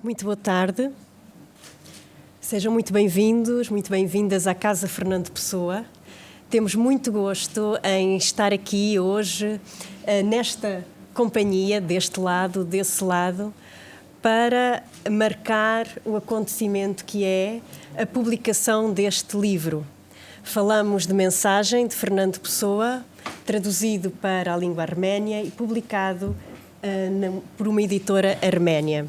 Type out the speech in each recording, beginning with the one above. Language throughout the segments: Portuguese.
Muito boa tarde. Sejam muito bem-vindos, muito bem-vindas à Casa Fernando Pessoa. Temos muito gosto em estar aqui hoje, nesta companhia, deste lado, desse lado, para marcar o acontecimento que é a publicação deste livro. Falamos de Mensagem, de Fernando Pessoa, traduzido para a língua arménia e publicado por uma editora arménia.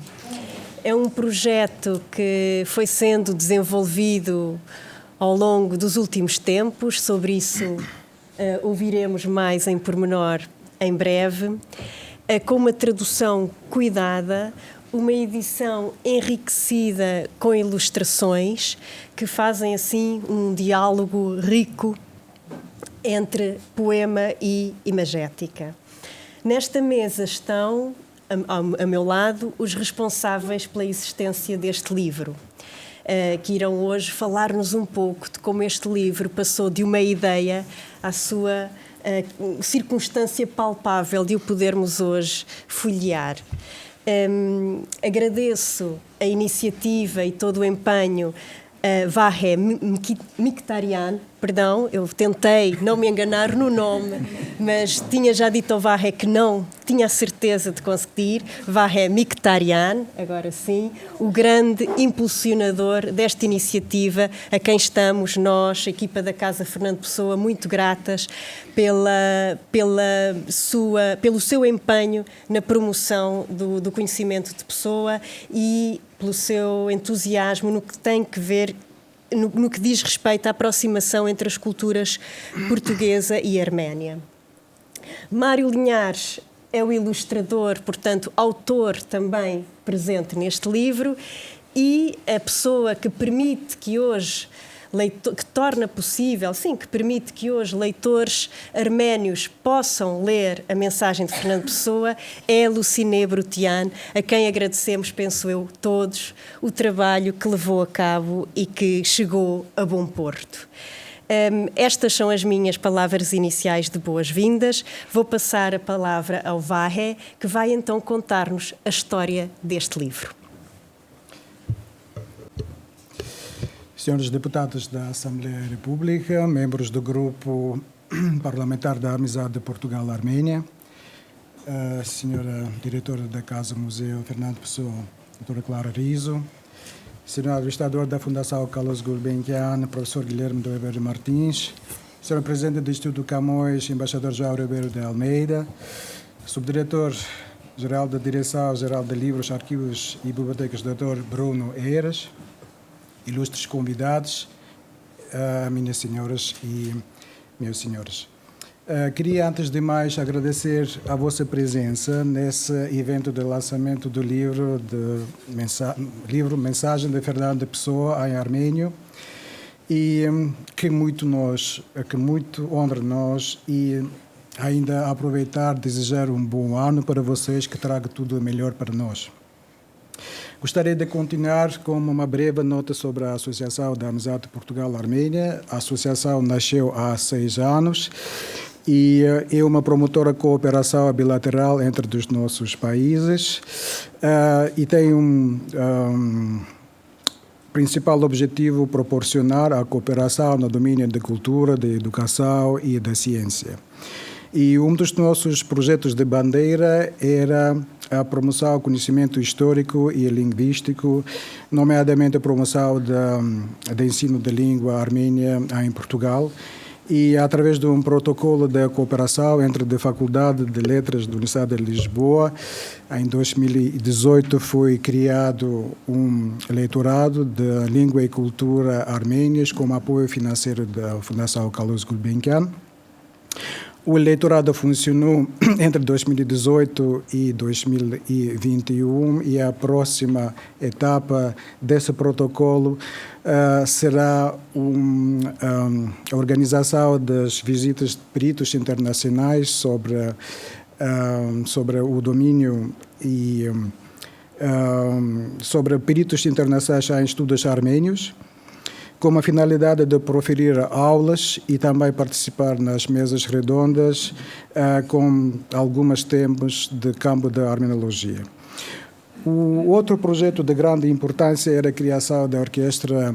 É um projeto que foi sendo desenvolvido ao longo dos últimos tempos, sobre isso ouviremos mais em pormenor em breve, com uma tradução cuidada, uma edição enriquecida com ilustrações que fazem assim um diálogo rico entre poema e imagética. Nesta mesa estão, a meu lado, os responsáveis pela existência deste livro, que irão hoje falar-nos um pouco de como este livro passou de uma ideia à sua circunstância palpável de o podermos hoje folhear. Agradeço a iniciativa e todo o empenho Vahe Mkhitaryan, perdão, eu tentei não me enganar no nome, mas tinha já dito ao Vahe que não tinha a certeza de conseguir. Vahe Mkhitaryan, agora sim, o grande impulsionador desta iniciativa, a quem estamos nós, a equipa da Casa Fernando Pessoa, muito gratas pelo seu empenho na promoção do conhecimento de Pessoa e pelo seu entusiasmo no que tem que ver, no que diz respeito à aproximação entre as culturas portuguesa e arménia. Mário Linhares é o ilustrador, portanto, autor também presente neste livro e a pessoa que permite que hoje, que torna possível, sim, que permite que hoje leitores arménios possam ler a mensagem de Fernando Pessoa é a Luciné Brutian, a quem agradecemos, penso eu, todos, o trabalho que levou a cabo e que chegou a bom porto. Estas são as minhas palavras iniciais de boas-vindas. Vou passar a palavra ao Vahe, que vai então contar-nos a história deste livro. Senhores deputados da Assembleia da República, membros do Grupo Parlamentar da Amizade de Portugal-Arménia, senhora diretora da Casa Museu Fernando Pessoa, doutora Clara Riso, senhor administrador da Fundação Carlos Gulbenkian, professor Guilherme do Ribeiro Martins, senhor presidente do Instituto Camões, embaixador João Ribeiro de Almeida, subdiretor-geral da Direção-Geral de Livros, Arquivos e Bibliotecas, doutor Bruno Eiras, ilustres convidados, minhas senhoras e meus senhores. Queria, antes de mais, agradecer a vossa presença nesse evento de lançamento do livro Mensagem de Fernando Pessoa em armênio, e que muito honra nós, e ainda aproveitar e desejar um bom ano para vocês, que traga tudo o melhor para nós. Gostaria de continuar com uma breve nota sobre a Associação da Amizade Portugal-Arménia. A associação nasceu há 6 anos e é uma promotora de cooperação bilateral entre os nossos países e tem principal objetivo proporcionar a cooperação no domínio da cultura, da educação e da ciência. E um dos nossos projetos de bandeira era a promoção do conhecimento histórico e linguístico, nomeadamente a promoção do ensino da língua armênia em Portugal, e através de um protocolo de cooperação entre a Faculdade de Letras da Universidade de Lisboa, em 2018 foi criado um leitorado de língua e cultura armênias com apoio financeiro da Fundação Carlos Gulbenkian. O leitorado funcionou entre 2018 e 2021 e a próxima etapa desse protocolo será a organização das visitas de peritos internacionais sobre o domínio e sobre peritos internacionais em estudos armênios, com a finalidade de proferir aulas e também participar nas mesas redondas com alguns temas de campo da armenologia. O outro projeto de grande importância era a criação da Orquestra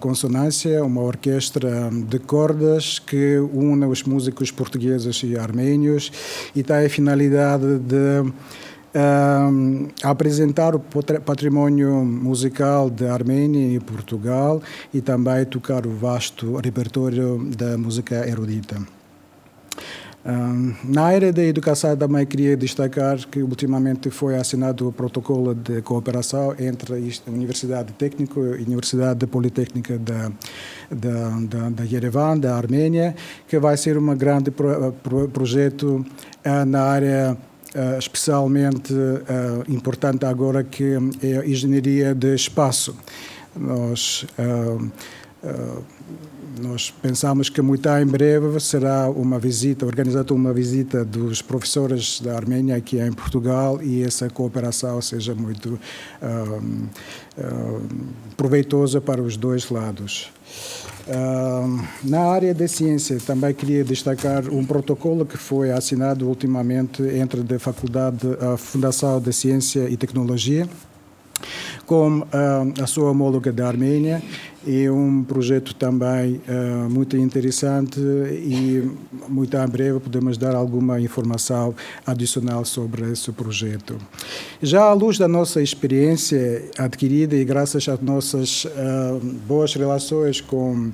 Consonância, uma orquestra de cordas que une os músicos portugueses e arménios e tem a finalidade de apresentar o património musical da Arménia e Portugal e também tocar o vasto repertório da música erudita. Na área da educação também queria destacar que ultimamente foi assinado o protocolo de cooperação entre a Universidade Técnica e a Universidade Politécnica da Yerevan, da Arménia, que vai ser um grande projeto na área especialmente importante agora, que é a engenharia de espaço. Nós pensamos que muito em breve será organizada uma visita dos professores da Arménia aqui em Portugal e essa cooperação seja muito proveitosa para os dois lados. Na área da ciência, também queria destacar um protocolo que foi assinado ultimamente entre a Fundação de Ciência e Tecnologia com a sua homóloga da Arménia. É um projeto também muito interessante e muito em breve podemos dar alguma informação adicional sobre esse projeto. Já à luz da nossa experiência adquirida e graças às nossas boas relações com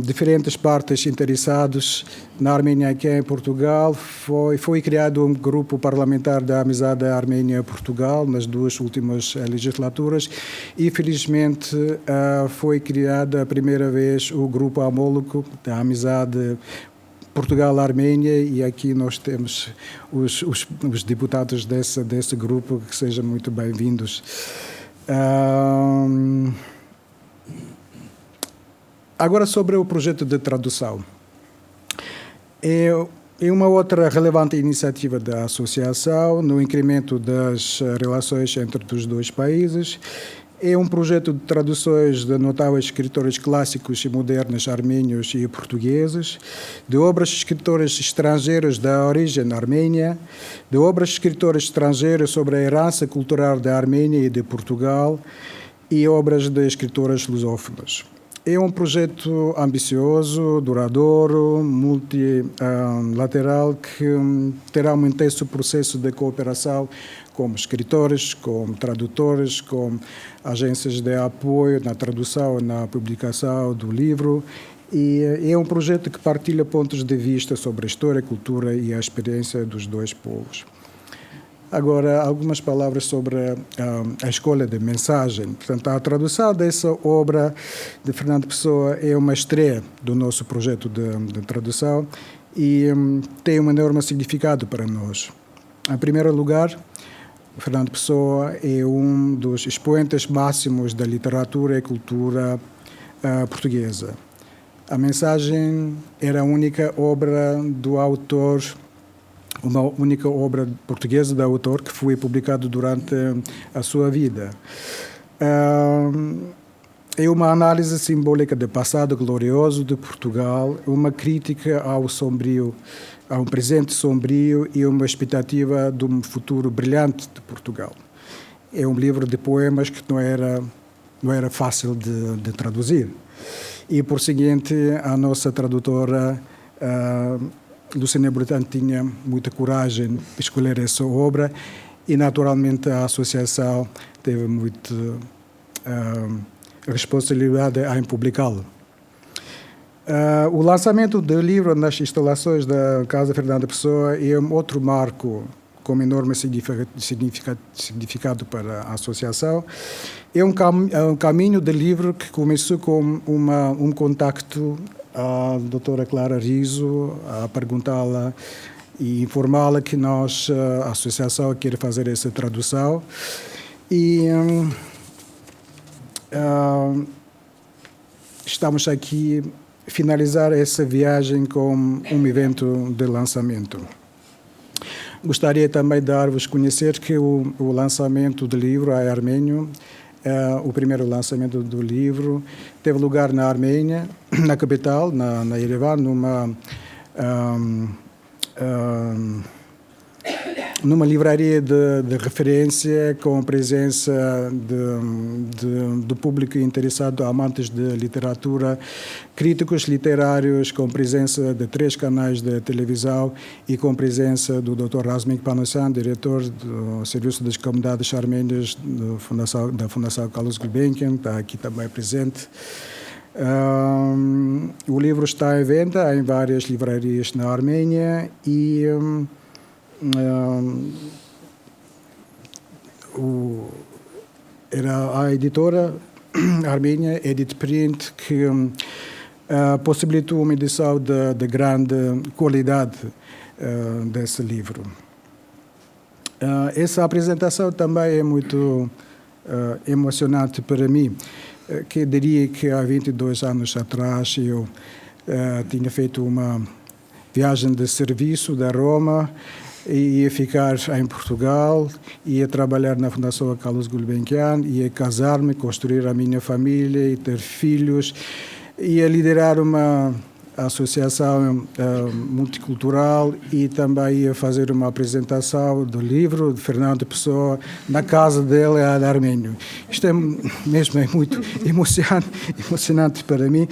diferentes partes interessadas na Arménia aqui em Portugal, foi criado um grupo parlamentar da Amizade Arménia-Portugal nas duas últimas legislaturas e, felizmente, foi criada a primeira vez o grupo homólogo da Amizade Portugal-Arménia e aqui nós temos os deputados desse grupo, que sejam muito bem-vindos. Agora, sobre o projeto de tradução. É uma outra relevante iniciativa da Associação no incremento das relações entre os dois países. É um projeto de traduções de notáveis escritores clássicos e modernos arménios e portugueses, de obras de escritores estrangeiros da origem armênia, de obras de escritores estrangeiros sobre a herança cultural da Arménia e de Portugal e obras de escritores lusófonos. É um projeto ambicioso, duradouro, multilateral, que terá um intenso processo de cooperação com escritores, com tradutores, com agências de apoio na tradução, na publicação do livro. E é um projeto que partilha pontos de vista sobre a história, a cultura e a experiência dos dois povos. Agora, algumas palavras sobre a escolha de mensagem. Portanto, a tradução dessa obra de Fernando Pessoa é uma estreia do nosso projeto de tradução e tem um enorme significado para nós. Em primeiro lugar, Fernando Pessoa é um dos expoentes máximos da literatura e cultura portuguesa. A mensagem era a única obra do autor, uma única obra portuguesa do autor que foi publicada durante a sua vida. É uma análise simbólica do passado glorioso de Portugal, uma crítica ao sombrio, a um presente sombrio e uma expectativa de um futuro brilhante de Portugal. É um livro de poemas que não era fácil de traduzir. E, por seguinte, a nossa tradutora Luciana Bretan tinha muita coragem de escolher essa obra e, naturalmente, a associação teve muita responsabilidade em publicá-lo. O lançamento do livro nas instalações da Casa Fernando Pessoa é um outro marco com enorme significado para a associação. É um caminho de livro que começou com um contacto à doutora Clara Riso, a perguntá-la e informá-la que nós, a associação, quer fazer essa tradução. E estamos aqui a finalizar essa viagem com um evento de lançamento. Gostaria também de dar-vos a conhecer que o lançamento do livro em armênio, o primeiro lançamento do livro, teve lugar na Arménia, na capital, na Yerevan, numa livraria de referência com presença do público interessado, amantes de literatura, críticos literários, com presença de 3 canais de televisão e com presença do Dr. Razmik Panosyan, diretor do Serviço das Comunidades Armênias da Fundação Carlos Gulbenkian, está aqui também presente. O livro está em venda em várias livrarias na Arménia e era a editora armênia Edit Print que possibilitou uma edição de grande qualidade desse livro. Essa apresentação também é muito emocionante para mim, que diria que há 22 anos atrás eu tinha feito uma viagem de serviço da Roma e ia ficar em Portugal, ia trabalhar na Fundação Carlos Gulbenkian, ia casar-me, construir a minha família e ter filhos, ia liderar uma associação multicultural e também ia fazer uma apresentação do livro de Fernando Pessoa na casa dele, na Arménia. Isto é mesmo muito emocionante para mim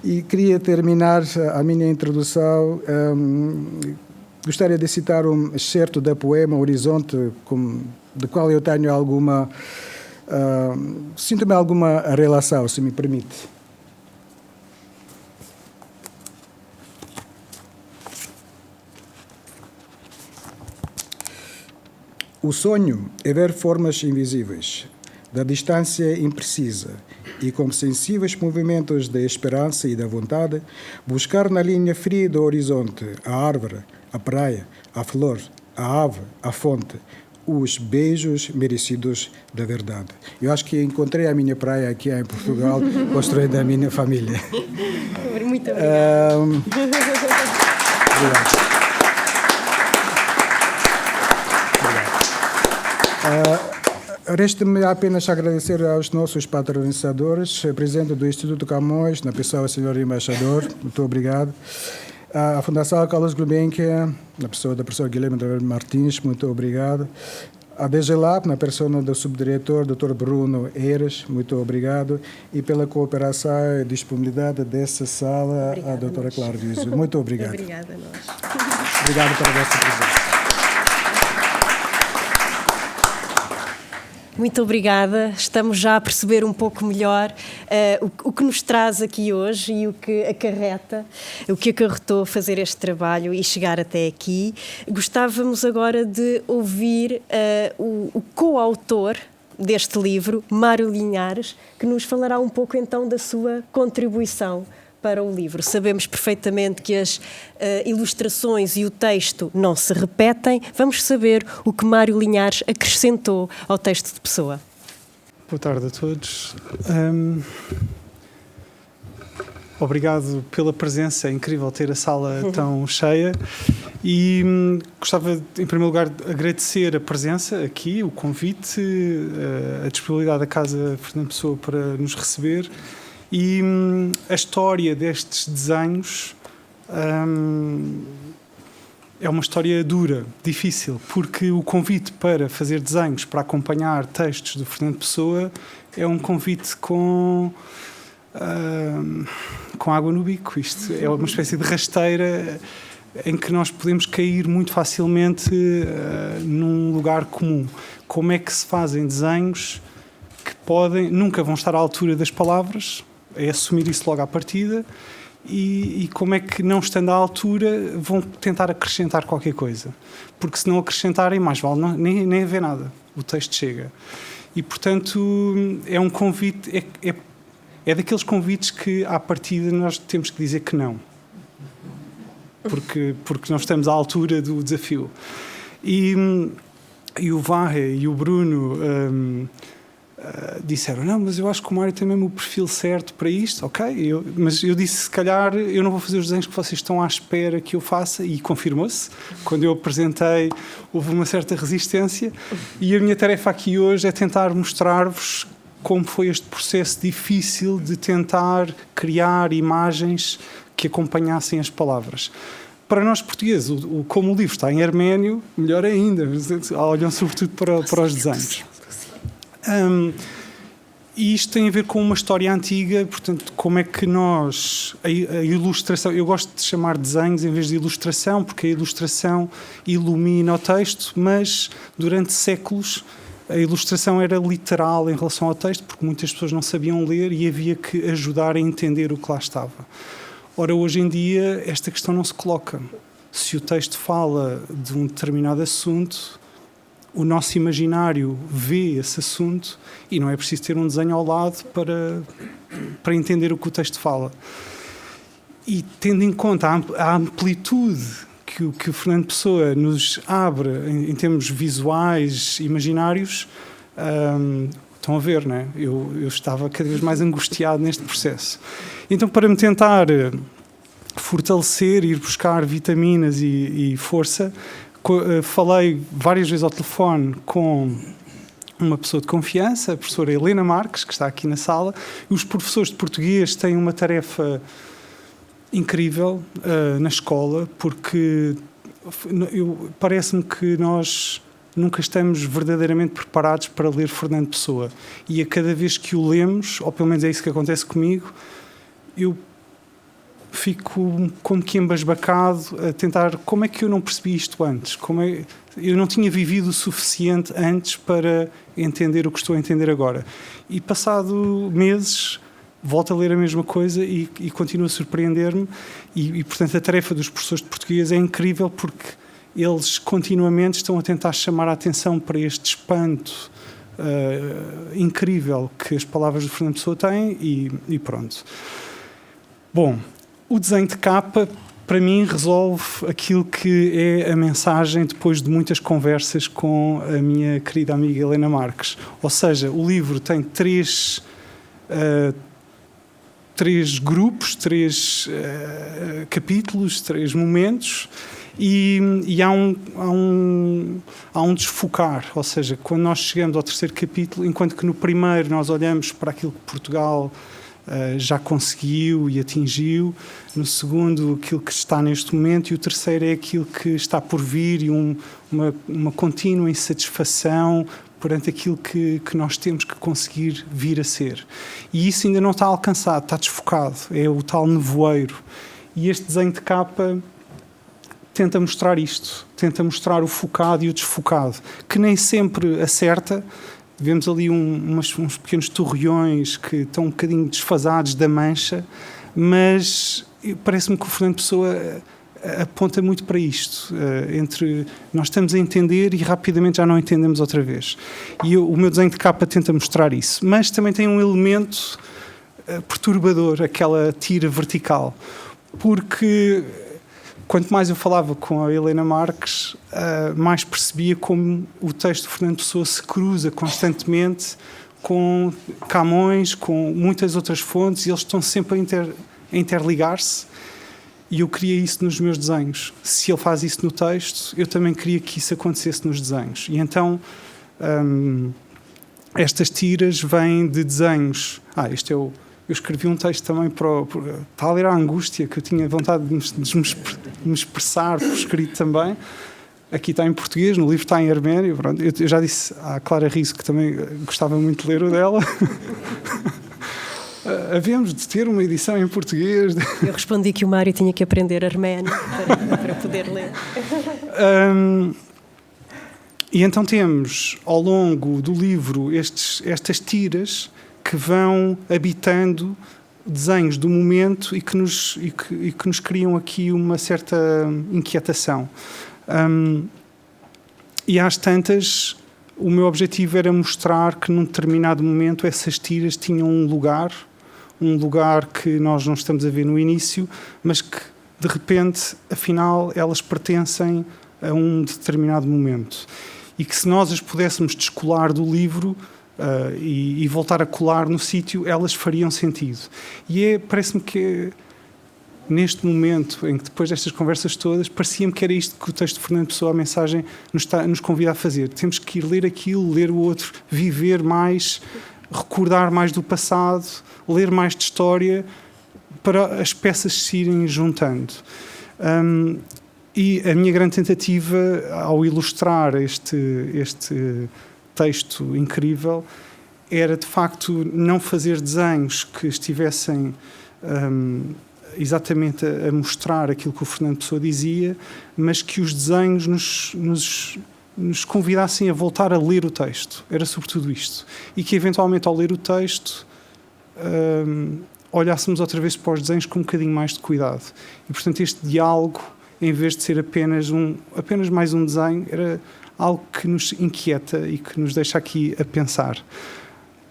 e queria terminar a minha introdução. Gostaria de citar um excerto da poema Horizonte, do qual eu tenho sinto-me alguma relação, se me permite. O sonho é ver formas invisíveis, da distância imprecisa, e com sensíveis movimentos da esperança e da vontade, buscar na linha fria do horizonte a árvore, a praia, a flor, a ave, a fonte, os beijos merecidos da verdade. Eu acho que encontrei a minha praia aqui em Portugal, construindo a minha família. Muito obrigada. Obrigado. Resta-me apenas agradecer aos nossos patrocinadores, presidente do Instituto Camões, na pessoa do senhor embaixador, muito obrigado. A Fundação Carlos Gulbenkian, na pessoa da professora Guilherme Martins, muito obrigado. A DGLab, na pessoa do subdiretor, Dr. Bruno Eires, muito obrigado. E pela cooperação e disponibilidade dessa sala, obrigada, a doutora Clara Viso. Muito obrigado. Obrigada a nós. Obrigado pela vossa presença. Muito obrigada. Estamos já a perceber um pouco melhor o que nos traz aqui hoje e o que acarretou fazer este trabalho e chegar até aqui. Gostávamos agora de ouvir o coautor deste livro, Mário Linhares, que nos falará um pouco então da sua contribuição para o livro. Sabemos perfeitamente que as ilustrações e o texto não se repetem. Vamos saber o que Mário Linhares acrescentou ao texto de Pessoa. Boa tarde a todos. Obrigado pela presença. É incrível ter a sala tão cheia. E gostava, em primeiro lugar, de agradecer a presença aqui, o convite, a disponibilidade da Casa Fernando Pessoa para nos receber. E a história destes desenhos é uma história dura, difícil, porque o convite para fazer desenhos, para acompanhar textos do Fernando Pessoa, é um convite com água no bico. Isto é uma espécie de rasteira em que nós podemos cair muito facilmente num lugar comum. Como é que se fazem desenhos que nunca vão estar à altura das palavras? É assumir isso logo à partida e como é que, não estando à altura, vão tentar acrescentar qualquer coisa. Porque se não acrescentarem, mais vale nem haver nada. O texto chega. E, portanto, é um convite, é daqueles convites que, à partida, nós temos que dizer que não. Porque não estamos à altura do desafio. E o Vahe e o Bruno disseram, não, mas eu acho que o Mário tem mesmo o perfil certo para isto, ok? Mas eu disse, se calhar, eu não vou fazer os desenhos que vocês estão à espera que eu faça, e confirmou-se. Quando eu apresentei, houve uma certa resistência, e a minha tarefa aqui hoje é tentar mostrar-vos como foi este processo difícil de tentar criar imagens que acompanhassem as palavras. para nós portugueses, como o livro está em arménio, melhor ainda, olham sobretudo para os desenhos. E isto tem a ver com uma história antiga, portanto, como é que nós... A ilustração, eu gosto de chamar desenhos em vez de ilustração, porque a ilustração ilumina o texto, mas durante séculos a ilustração era literal em relação ao texto, porque muitas pessoas não sabiam ler e havia que ajudar a entender o que lá estava. Ora, hoje em dia, esta questão não se coloca. Se o texto fala de um determinado assunto, o nosso imaginário vê esse assunto e não é preciso ter um desenho ao lado para entender o que o texto fala. E tendo em conta a amplitude que o Fernando Pessoa nos abre em termos visuais, imaginários, estão a ver, não é? Eu estava cada vez mais angustiado neste processo. Então, para me tentar fortalecer, ir buscar vitaminas e força, falei várias vezes ao telefone com uma pessoa de confiança, a professora Helena Marques, que está aqui na sala. Os professores de português têm uma tarefa incrível na escola, porque parece-me que nós nunca estamos verdadeiramente preparados para ler Fernando Pessoa. E a cada vez que o lemos, ou pelo menos é isso que acontece comigo, eu fico como que embasbacado a tentar, como é que eu não percebi isto antes? Eu não tinha vivido o suficiente antes para entender o que estou a entender agora. E passado meses, volto a ler a mesma coisa e continuo a surpreender-me. E, portanto, a tarefa dos professores de português é incrível, porque eles continuamente estão a tentar chamar a atenção para este espanto incrível que as palavras de Fernando Pessoa têm e pronto. Bom, o desenho de capa, para mim, resolve aquilo que é a mensagem depois de muitas conversas com a minha querida amiga Helena Marques. Ou seja, o livro tem três grupos, três capítulos, 3 momentos, e há um desfocar. Ou seja, quando nós chegamos ao 3º capítulo, enquanto que no primeiro nós olhamos para aquilo que Portugal já conseguiu e atingiu, no segundo aquilo que está neste momento, e o terceiro é aquilo que está por vir, e uma contínua insatisfação perante aquilo que nós temos que conseguir vir a ser. E isso ainda não está alcançado, está desfocado, é o tal nevoeiro. E este desenho de capa tenta mostrar isto, tenta mostrar o focado e o desfocado, que nem sempre acerta. Vemos ali uns pequenos torreões que estão um bocadinho desfasados da mancha, mas parece-me que o Fernando Pessoa aponta muito para isto, entre nós estamos a entender e rapidamente já não entendemos outra vez. E o meu desenho de capa tenta mostrar isso, mas também tem um elemento perturbador, aquela tira vertical, porque quanto mais eu falava com a Helena Marques, mais percebia como o texto de Fernando Pessoa se cruza constantemente com Camões, com muitas outras fontes, e eles estão sempre a interligar-se, e eu queria isso nos meus desenhos. Se ele faz isso no texto, eu também queria que isso acontecesse nos desenhos. E então, estas tiras vêm de desenhos... Eu escrevi um texto também para ler a angústia, que eu tinha vontade de me expressar por escrito também. Aqui está em português, no livro está em arménio. Pronto. Eu já disse à Clara Riso que também gostava muito de ler o dela. Havíamos de ter uma edição em português. Eu respondi que o Mário tinha que aprender arménio para poder ler. E então temos, ao longo do livro, estas tiras que vão habitando desenhos do momento e que nos criam aqui uma certa inquietação. E às tantas, o meu objetivo era mostrar que num determinado momento essas tiras tinham um lugar que nós não estamos a ver no início, mas que de repente, afinal, elas pertencem a um determinado momento. E que se nós as pudéssemos descolar do livro e voltar a colar no sítio, elas fariam sentido. E parece-me que neste momento, em que depois destas conversas todas, parecia-me que era isto que o texto de Fernando Pessoa, a mensagem, nos convida a fazer. Temos que ir ler aquilo, ler o outro, viver mais, recordar mais do passado, ler mais de história, para as peças se irem juntando. E a minha grande tentativa, ao ilustrar este texto incrível, era de facto não fazer desenhos que estivessem exatamente a mostrar aquilo que o Fernando Pessoa dizia, mas que os desenhos nos convidassem a voltar a ler o texto. Era sobretudo isto. E que eventualmente, ao ler o texto, olhássemos outra vez para os desenhos com um bocadinho mais de cuidado. E portanto este diálogo, em vez de ser apenas mais um desenho, era algo que nos inquieta e que nos deixa aqui a pensar.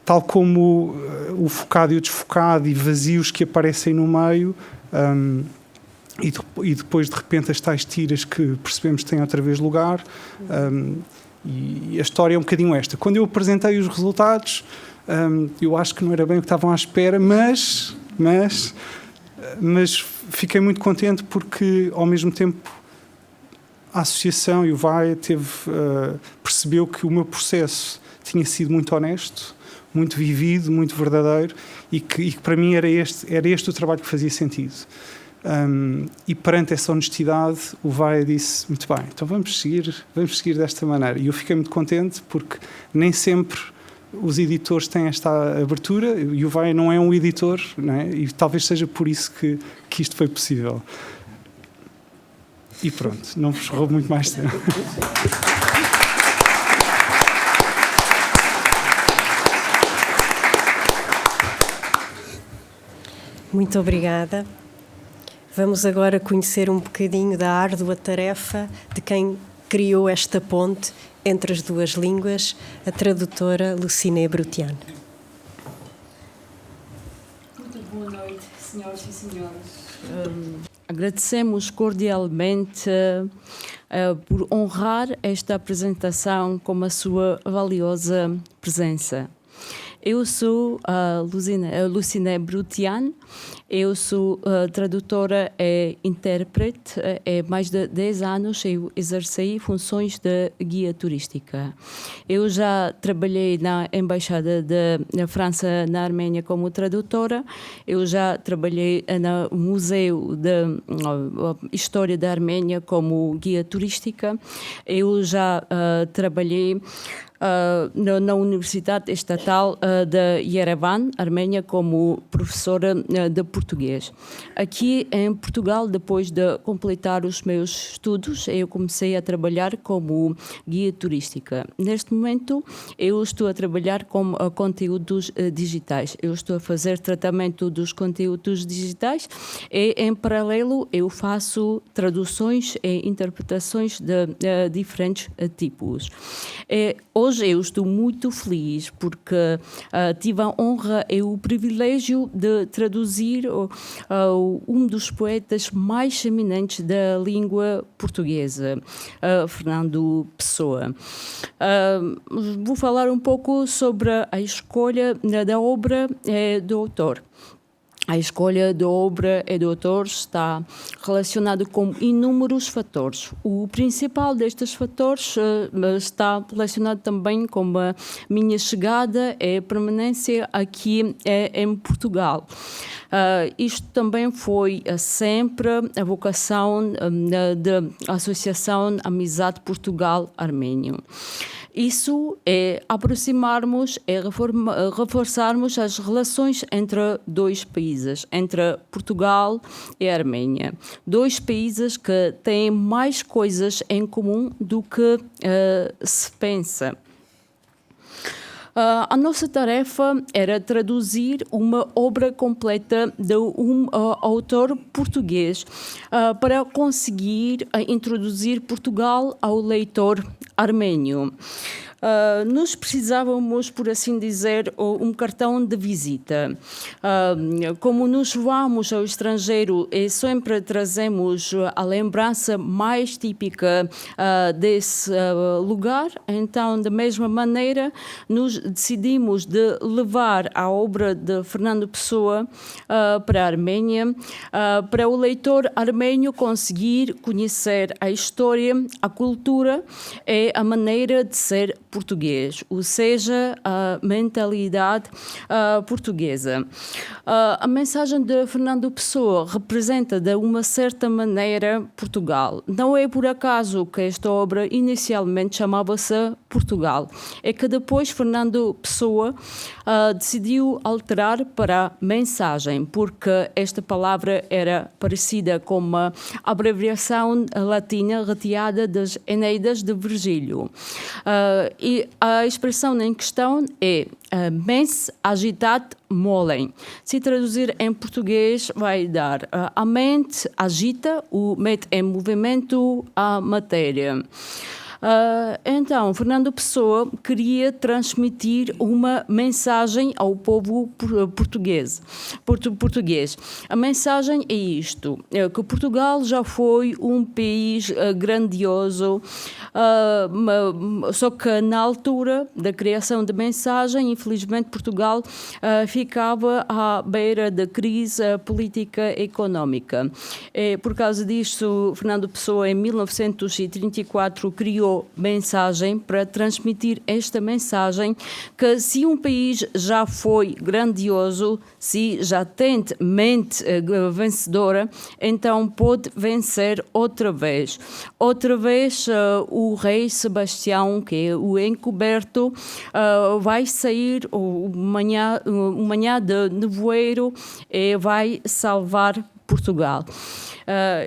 Tal como o focado e o desfocado e vazios que aparecem no meio, e depois de repente as tais tiras que percebemos que têm outra vez lugar, e a história é um bocadinho esta. Quando eu apresentei os resultados, eu acho que não era bem o que estavam à espera, mas fiquei muito contente porque, ao mesmo tempo, a associação e o VAE percebeu que o meu processo tinha sido muito honesto, muito vivido, muito verdadeiro, e que para mim era este o trabalho que fazia sentido. E perante essa honestidade, o VAE disse: muito bem, então vamos seguir desta maneira. E eu fiquei muito contente porque nem sempre os editores têm esta abertura, e o VAE não é um editor, não é? E talvez seja por isso que isto foi possível. E pronto, não vos roubo muito mais tempo. Muito obrigada. Vamos agora conhecer um bocadinho da árdua tarefa de quem criou esta ponte entre as duas línguas, a tradutora Luciné Brutian. Muito boa noite, senhoras e senhores. Agradecemos cordialmente por honrar esta apresentação com a sua valiosa presença. Eu sou a Luciné Brutian, eu sou tradutora e intérprete. Há mais de 10 anos eu exerci funções de guia turística. Eu já trabalhei na Embaixada da França na Arménia como tradutora, eu já trabalhei no Museu de História da Arménia como guia turística, eu já trabalhei na Universidade Estatal de Yerevan, Arménia, como professora de português. Aqui em Portugal, depois de completar os meus estudos, eu comecei a trabalhar como guia turística. Neste momento, eu estou a trabalhar com conteúdos digitais. Eu estou a fazer tratamento dos conteúdos digitais e, em paralelo, eu faço traduções e interpretações de diferentes tipos. Hoje eu estou muito feliz porque tive a honra e o privilégio de traduzir um dos poetas mais eminentes da língua portuguesa, Fernando Pessoa. Vou falar um pouco sobre a escolha da obra do autor. A escolha da obra e do autor está relacionada com inúmeros fatores. O principal destes fatores está relacionado também com a minha chegada e permanência aqui em Portugal. Isto também foi sempre a vocação da Associação Amizade Portugal-Arménio. Isso é aproximarmos e reforçarmos as relações entre dois países, entre Portugal e a Arménia. Dois países que têm mais coisas em comum do que se pensa. A nossa tarefa era traduzir uma obra completa de um autor português para conseguir introduzir Portugal ao leitor armênio. Nós precisávamos, por assim dizer, um cartão de visita. Como nos vamos ao estrangeiro e sempre trazemos a lembrança mais típica desse lugar, então, da mesma maneira, nos decidimos de levar a obra de Fernando Pessoa para a Arménia, para o leitor armênio conseguir conhecer a história, a cultura e é a maneira de ser português, ou seja, a mentalidade portuguesa. A mensagem de Fernando Pessoa representa, de uma certa maneira, Portugal. Não é por acaso que esta obra inicialmente chamava-se Portugal. É que depois Fernando Pessoa decidiu alterar para mensagem, porque esta palavra era parecida com uma abreviação latina retirada das Enéidas de Virgílio. E a expressão em questão é mens agitat molem. Se traduzir em português, vai dar a mente agita, o mete em movimento a matéria. Então, Fernando Pessoa queria transmitir uma mensagem ao povo português. A mensagem é isto, que Portugal já foi um país grandioso, só que na altura da criação da mensagem, infelizmente, Portugal ficava à beira da crise política e económica. Por causa disto, Fernando Pessoa, em 1934, criou mensagem para transmitir esta mensagem que se um país já foi grandioso, se já tem mente vencedora, então pode vencer outra vez. Outra vez o rei Sebastião, que é o encoberto, vai sair manhã de nevoeiro e vai salvar Portugal.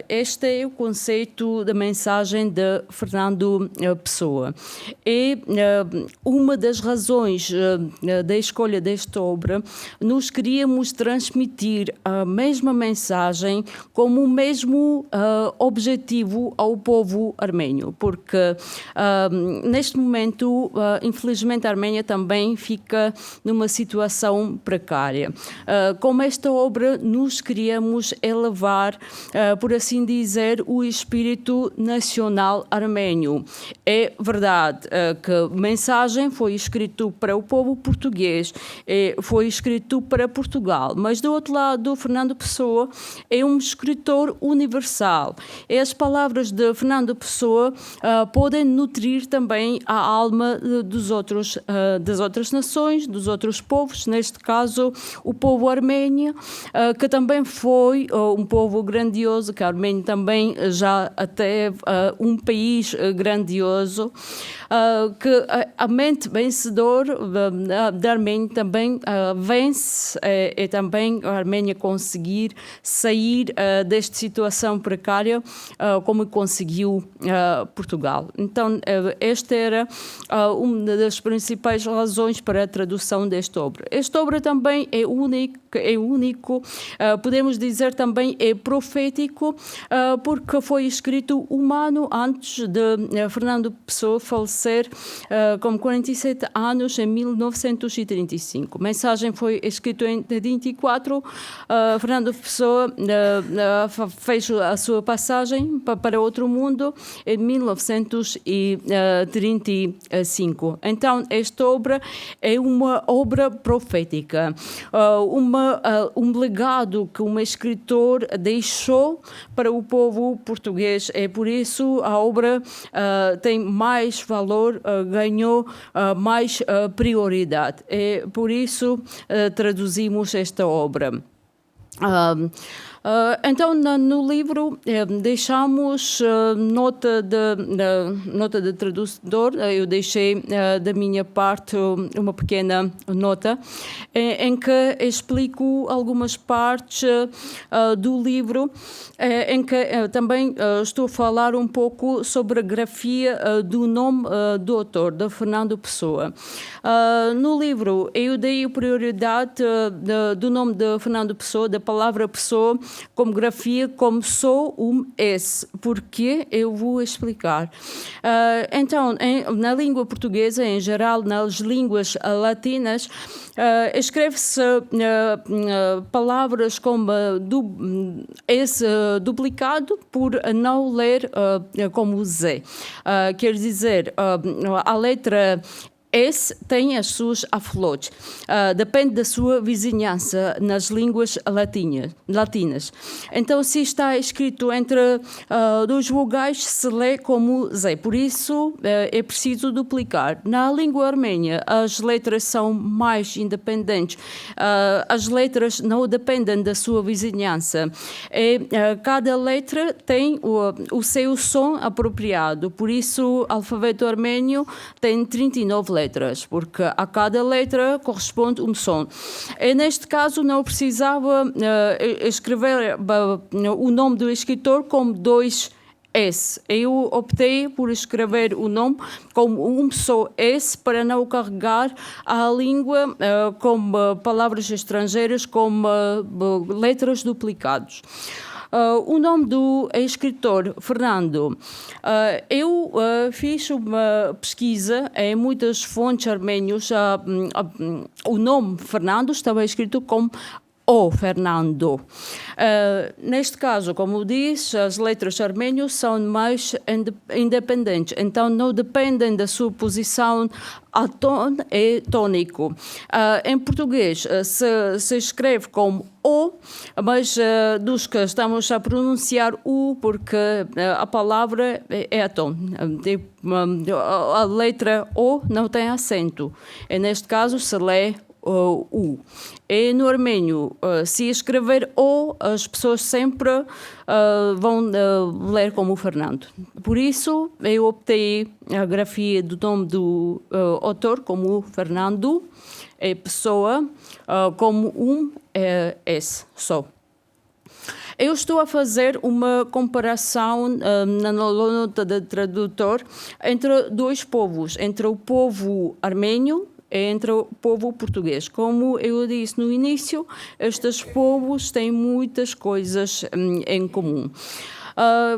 Este é o conceito da mensagem de Fernando Pessoa. E uma das razões da escolha desta obra, nós queríamos transmitir a mesma mensagem como o mesmo objetivo ao povo armênio, porque neste momento, infelizmente, a Arménia também fica numa situação precária. Com esta obra, nós queríamos elevar, por assim dizer, o espírito nacional armênio. É verdade que a mensagem foi escrita para o povo português, foi escrito para Portugal, mas do outro lado, Fernando Pessoa é um escritor universal. E as palavras de Fernando Pessoa podem nutrir também a alma das outras nações, dos outros povos, neste caso o povo armênio, que também foi um povo grandioso, que a Arménia também já teve um país grandioso, que a mente vencedora da Arménia também vence, e também a Arménia conseguir sair desta situação precária, como conseguiu Portugal. Então, esta era uma das principais razões para a tradução desta obra. Esta obra também é único, podemos dizer também é profético, porque foi escrito um ano antes de Fernando Pessoa falecer, com 47 anos, em 1935. A mensagem foi escrita em 24. Fernando Pessoa fez a sua passagem para outro mundo em 1935. Então, esta obra é uma obra profética, um legado que um escritor deixou para o povo português. É por isso a obra tem mais valor, ganhou mais prioridade. É por isso traduzimos esta obra. Então, no livro, deixamos nota de tradutor. Eu deixei da minha parte uma pequena nota em que explico algumas partes do livro, em que também estou a falar um pouco sobre a grafia do nome do autor, de Fernando Pessoa. No livro, eu dei prioridade do nome de Fernando Pessoa, da palavra Pessoa, como grafia, como só um S. Porquê? Eu vou explicar. Então, na língua portuguesa, em geral, nas línguas latinas, escreve-se palavras como S duplicado por não ler como Z. Quer dizer, a letra S tem as suas aflotes. Depende da sua vizinhança nas línguas latinas. Então, se está escrito entre dois vogais, se lê como Z. Por isso, é preciso duplicar. Na língua armênia, as letras são mais independentes. As letras não dependem da sua vizinhança. Cada letra tem o seu som apropriado. Por isso, o alfabeto armênio tem 39 letras, porque a cada letra corresponde um som. E neste caso não precisava escrever o nome do escritor como 2 S. Eu optei por escrever o nome como um só S para não carregar a língua com palavras estrangeiras, como letras duplicadas. O nome do escritor, Fernando. Eu fiz uma pesquisa em muitas fontes armênias. O nome Fernando estava escrito como O Fernando. Neste caso, como disse, as letras armênias são mais independentes, então não dependem da sua posição atônico e tônico. Em português se escreve como O, mas dos que estamos a pronunciar U, porque a palavra é atônico. A letra O não tem acento. E neste caso se lê U. E no armênio, se escrever O, as pessoas sempre vão ler como Fernando. Por isso, eu optei a grafia do nome do autor como Fernando, e pessoa como um S só. Eu estou a fazer uma comparação na nota do tradutor entre dois povos, entre o povo armênio entre o povo português. Como eu disse no início, estes povos têm muitas coisas em comum.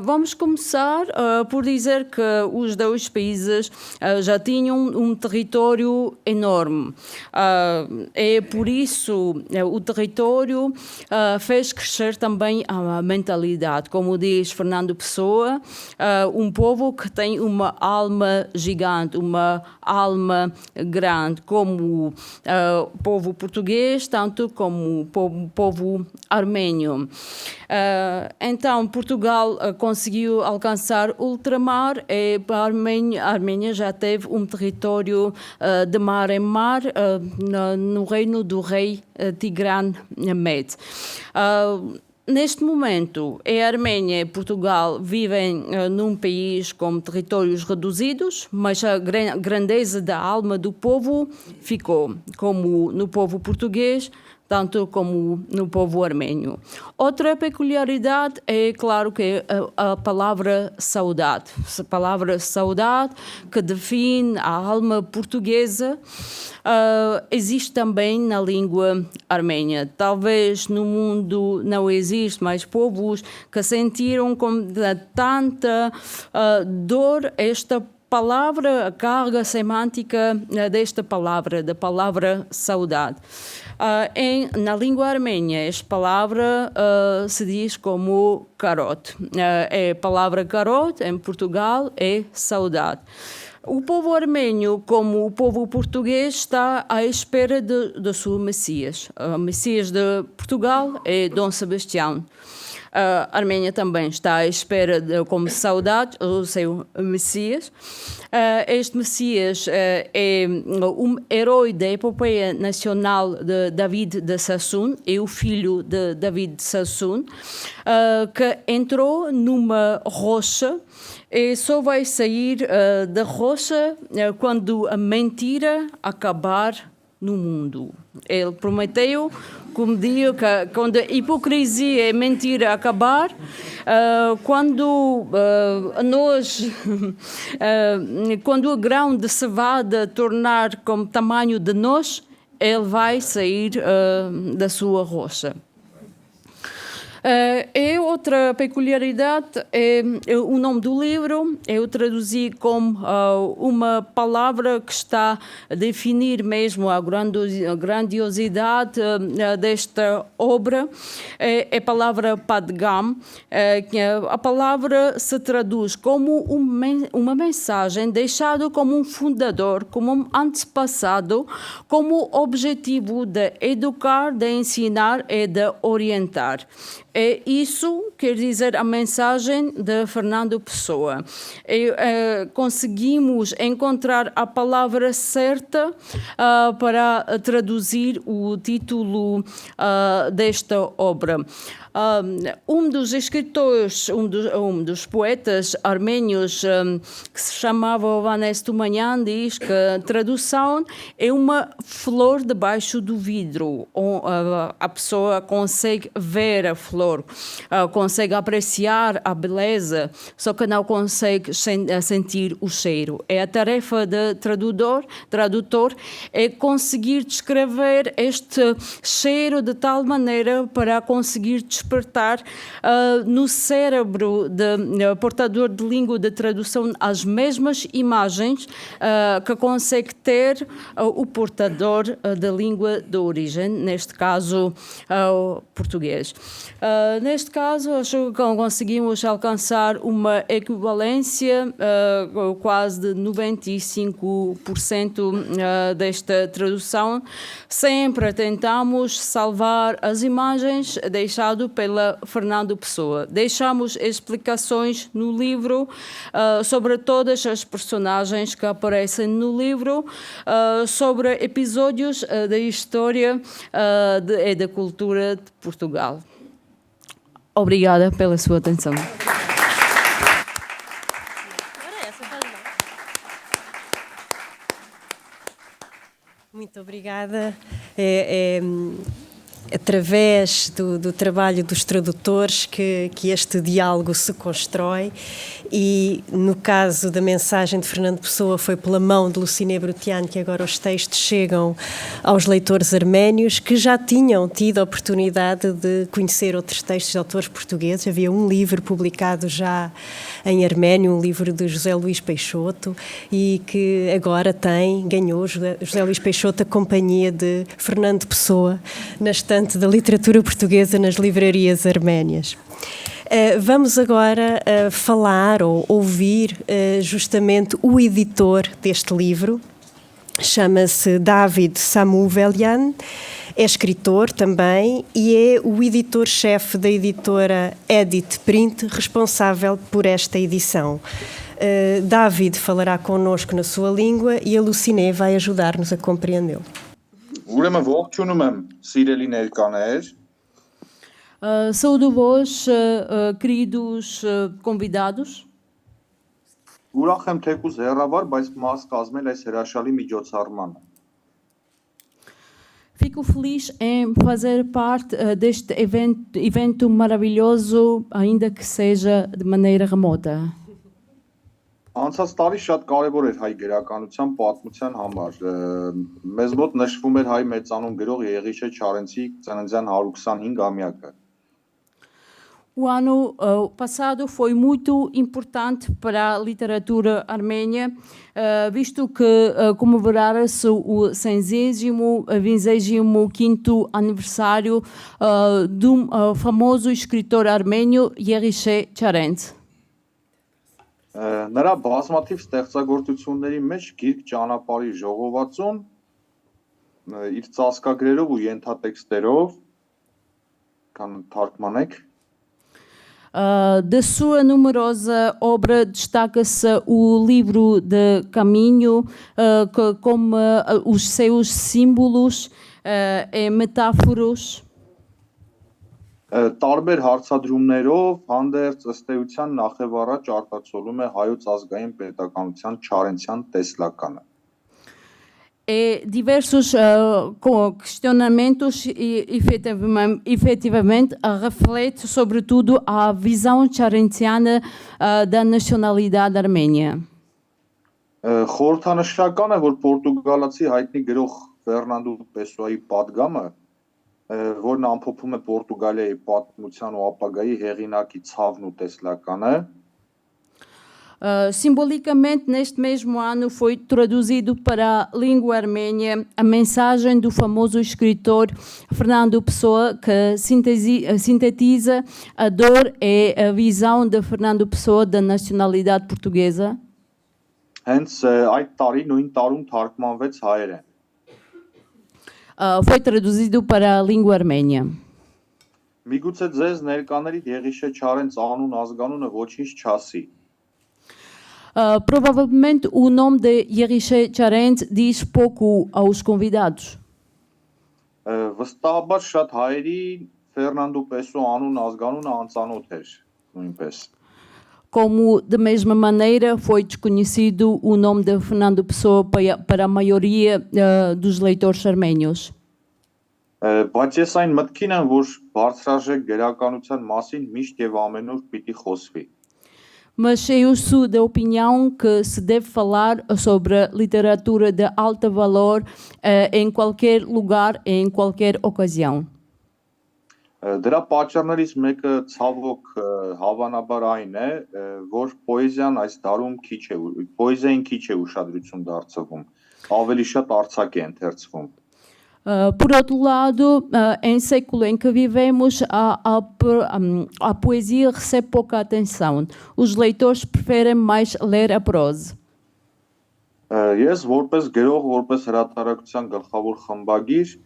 Vamos começar por dizer que os dois países já tinham um território enorme. É por isso o território fez crescer também a mentalidade. Como diz Fernando Pessoa, um povo que tem uma alma gigante, uma alma grande, como o povo português, tanto como o povo armênio. Então, Portugal conseguiu alcançar ultramar e a Arménia já teve um território de mar em mar no reino do rei Tigran Mehmed. Neste momento, a Arménia e Portugal vivem num país com territórios reduzidos, mas a grandeza da alma do povo ficou, como no povo português, tanto como no povo armênio. Outra peculiaridade é, claro, que a palavra saudade. A palavra saudade, que define a alma portuguesa, existe também na língua armênia. Talvez no mundo não existe mais povos que sentiram com tanta dor esta palavra, a carga semântica desta palavra, da palavra saudade. Na língua armênia, esta palavra se diz como carote. A palavra carote, em Portugal, é saudade. O povo armênio, como o povo português, está à espera do seu Messias. O Messias de Portugal é Dom Sebastião. A Arménia também está à espera, como saudade, o seu Messias. Este Messias é um herói da epopeia nacional de David de Sassoon, é o filho de David de Sassoon, que entrou numa rocha e só vai sair da rocha quando a mentira acabar no mundo. Ele prometeu, como digo, que quando a hipocrisia e a mentira acabar, quando quando o grão de cevada tornar como tamanho de nós, ele vai sair da sua rocha. É outra peculiaridade, é o nome do livro. Eu traduzi como uma palavra que está a definir mesmo a grandiosidade desta obra. É a palavra Padgam. A palavra se traduz como uma mensagem deixada como um fundador, como um antepassado, como objetivo de educar, de ensinar e de orientar. Isso quer dizer a mensagem de Fernando Pessoa. Conseguimos encontrar a palavra certa para traduzir o título desta obra. Um dos escritores, um dos poetas arménios que se chamava Ovanes Tumanyan diz que a tradução é uma flor debaixo do vidro. A pessoa consegue ver a flor, consegue apreciar a beleza, só que não consegue sentir o cheiro. A tarefa de tradutor é conseguir descrever este cheiro de tal maneira para conseguir despertar no cérebro do portador de língua de tradução as mesmas imagens que consegue ter o portador da língua de origem, neste caso português. Neste caso, acho que conseguimos alcançar uma equivalência quase de 95% desta tradução. Sempre tentamos salvar as imagens deixadas pela Fernando Pessoa. Deixamos explicações no livro sobre todas as personagens que aparecem no livro, sobre episódios da história e da cultura de Portugal. Obrigada pela sua atenção. Muito obrigada. Através do trabalho dos tradutores que este diálogo se constrói, e no caso da mensagem de Fernando Pessoa foi pela mão de Luciné Brutian que agora os textos chegam aos leitores arménios que já tinham tido a oportunidade de conhecer outros textos de autores portugueses. Havia um livro publicado já em arménio, um livro de José Luís Peixoto, e que agora ganhou José Luís Peixoto a companhia de Fernando Pessoa na estante da literatura portuguesa nas livrarias arménias. Vamos agora falar ou ouvir justamente o editor deste livro. Chama-se David Samuvelian, é escritor também e é o editor-chefe da editora Edit Print, responsável por esta edição. David falará connosco na sua língua e a Luciné vai ajudar-nos a compreendê-lo. Ուրեմն ողջունում եմ սիրելի ներկաներ։ Saúdo-vos, queridos convidados. Ուրախ եմ թեկուզ հեռավար, բայց մաս կազմել այս հրաշալի միջոցառմանը։ Fico feliz em fazer parte deste evento maravilhoso, ainda que seja de maneira remota. Անցած տարի շատ կարևոր էր հայ գրականության պատմության համար։ Մեզ մոտ նշվում էր հայ մեծանուն գրող Եղիշե Չարենցի ծննդյան 125-ամյակը։ O ano passado foi muito importante para a literatura armênia, visto que comemorara-se o 125º aniversário do famoso escritor armênio Եղիշե Չարենց. Նրա բազմաթիվ ստեղծագործությունների մեջ գիրք ճանապարհի ժողովածուն իր ծածկագրերով ու ենթատեքստերով կան թարգմանեք. Da sua numerosa obra destaca-se o livro de Caminho, com os seus símbolos e metáforos. Տարբեր հարցադրումներով հանդերձ ըստ էության նախևառաջ արտացոլում է հայոց ազգային պետականության Չարենցյան տեսլականը. Diversos questionamentos e efetivamente reflete sobretudo a visão charenciana da nacionalidade armênia. Խորհրդանշական է, որ պորտուգալացի հայտնի գրող Ֆերնանդո Պեսոայի պատգամը որն ամփոփում է Պորտուգալիայի պատմության ու ապագայի hեղինակի ցավն ու տեսլականը, Simbolicamente, neste mesmo ano, foi traduzido para a língua armênia a mensagem do famoso escritor Fernando Pessoa, que sintetiza a dor e a visão de Fernando Pessoa da nacionalidade portuguesa. հենց այդ տարի նույն տարում թարգմանվեց հայերեն։ Foi traduzido para a língua armênia. Միգուցե ձեզ ներկաների Եղիշե Չարենց անուն ազգանունը ոչինչ չասի։ Provavelmente o nome de Եղիշե Չարենց diz pouco aos convidados. Վստահաբար շատ հայերի Ֆերնանդո Պեսո անուն ազգանունը անծանոթ էր նույնպես։ Como, da mesma maneira, foi desconhecido o nome de Fernando Pessoa para a maioria dos leitores armênios. Բայց ես այն մտքին եմ, որ բարձրաժեք գրականության մասին միշտ եւ ամենուր պիտի խոսվի։ Mas eu sou da opinião que se deve falar sobre a literatura de alto valor em qualquer lugar e em qualquer ocasião. Դրա պատճառներից մեկը ցավոք հավանաբար այն է, որ պոեզիան այս դարում պոեզիային քիչ է ուշադրություն դարձվում, ավելի շատ արձակ է ընթերցվում։ Por outro lado, em século em que vivemos, a poesia recebe pouca atenção. Os leitores preferem mais ler a prosa. Ես որպես գրող, որպես հրատարակության գլխավոր խմբագիր